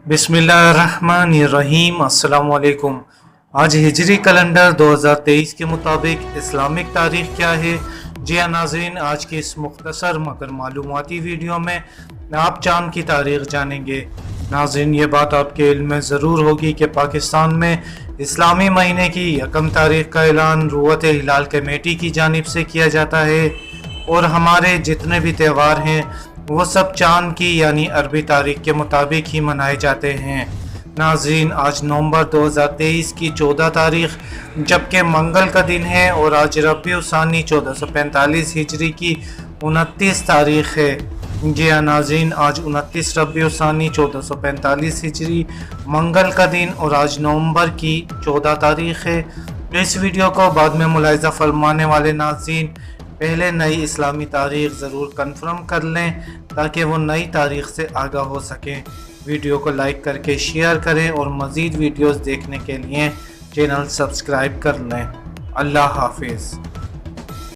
बिस्मिल्लाहिर्रहमानिर्रहीम। अस्सलाम वालेकुम। आज हिजरी कैलेंडर 2023 के मुताबिक इस्लामिक तारीख क्या है? जी हाँ नाज़रीन, आज की इस मुख्तसर मगर मालूमाती वीडियो में आप चाँद की तारीख जानेंगे। नाज़रीन, ये बात आपके इल्म में ज़रूर होगी कि पाकिस्तान में इस्लामी महीने की 1 तारीख का ऐलान रुवत हिलाल कमेटी की जानिब से किया जाता है और हमारे जितने भी त्यौहार हैं वो सब चाँद की यानी अरबी तारीख के मुताबिक ही मनाए जाते हैं। नाज़रीन, आज नवंबर 2023 की 14 तारीख जबकि मंगल का दिन है और आज रबीउल सानी 1445 हिजरी की 29 तारीख है। जी हाँ नाज़रीन, आज 29 रबीउल सानी 1445 हिजरी मंगल का दिन और आज नवंबर की 14 तारीख है। इस वीडियो को बाद में मुलाहिज़ा फरमाने वाले नाज़रीन पहले नई इस्लामी तारीख ज़रूर कंफर्म कर लें ताकि वो नई तारीख से आगाह हो सकें। वीडियो को लाइक करके शेयर करें और मज़ीद वीडियोस देखने के लिए चैनल सब्सक्राइब कर लें। अल्लाह हाफिज़।